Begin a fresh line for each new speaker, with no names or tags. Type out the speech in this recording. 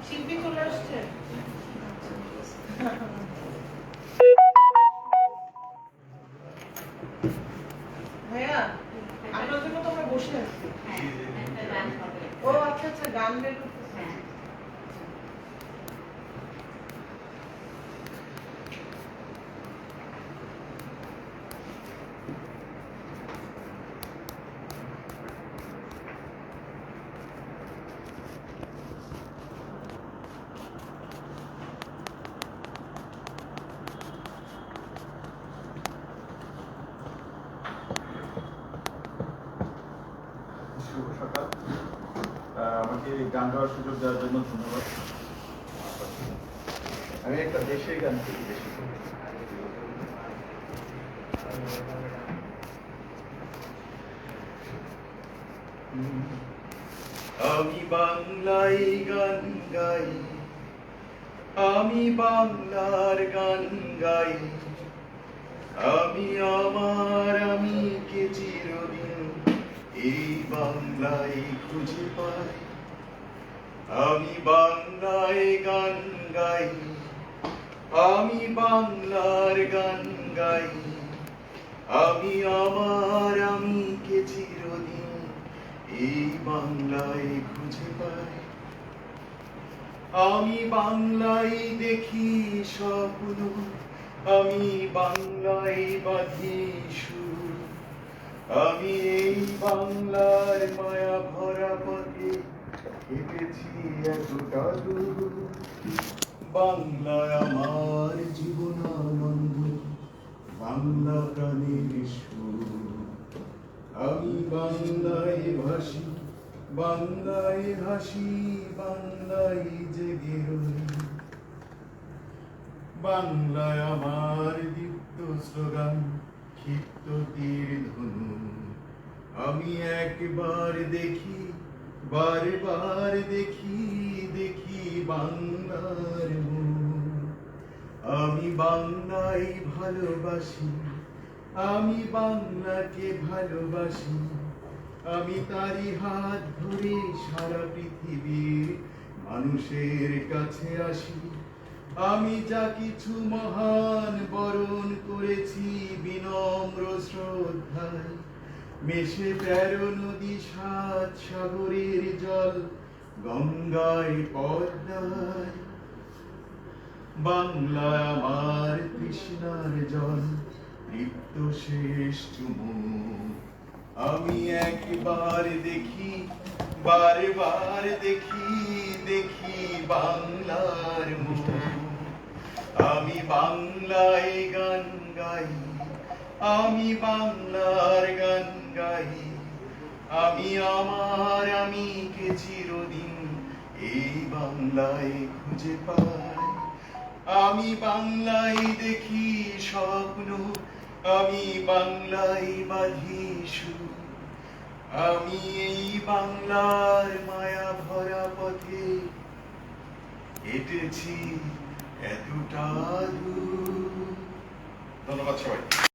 শিল্পী চলে আসছে। ভাইয়া আপনার জন্য তো আমরা বসে আছি। ও আচ্ছা আচ্ছা, গান বের করতেছে।
শুভ সকাল। আমাকে গান গাওয়ার সুযোগ দেওয়ার জন্য ধন্যবাদ। আমি একটা দেশের গান করি, দেশের আমি বাংলায় গান গাই, আমি বাংলার গান গাই, আমি আমার আমিকে চিরদিন এই বাংলায় খুঁজে পাই। আমি বাংলায় গান গাই, আমি বাংলার গান গাই, আমি আমার আমিকে চিরদিন এই বাংলায় খুঁজে পাই। আমি বাংলায় দেখি স্বপ্ন, আমি বাংলায় বাঁধি সুর, আমি এই বাংলার মায়া ভরা পথে হেঁটেছি এতটা দূর। বাংলায় আমার জীবনানন্দ, বাংলা প্রাণের সুর। আমি বাংলায় ভাসি, বাংলায় হাসি, বাংলায় জেগে রই। বাংলায় আমার দীপ্ত স্লোগান, ক্ষিপ্ত তীর ধনু। আমি একবার দেখি, বারবার দেখি, দেখি বাংলার মুখ। আমি বাংলায় ভালোবাসি, আমি বাংলাকে ভালোবাসি, আমি তারই হাত ধরে সারা পৃথিবীর মানুষের কাছে আসি। আমি যা কিছু মহান বরণ করেছি বিনম্র শ্রদ্ধায়, মেশে 13 নদী 7 সাগরের জল, গঙ্গায় পদ্মায়। বাংলা আমার তৃষ্ণার জল, তৃপ্ত শেষ চুমুক। আমি একবার দেখি, বারবার দেখি, দেখি বাংলার মুখ। আমি বাংলায় গান গাই, আমি বাংলার গান গাই, আমি আমার আমিকে চিরদিন এই বাংলায় খুঁজে পাই। আমি বাংলায় দেখি স্বপ্ন, আমি বাংলায় বাঁধি সুর, আমি এই বাংলার মায়া ভরা পথে হেঁটেছি এতটা দূর। ধন্যবাদ সবাই।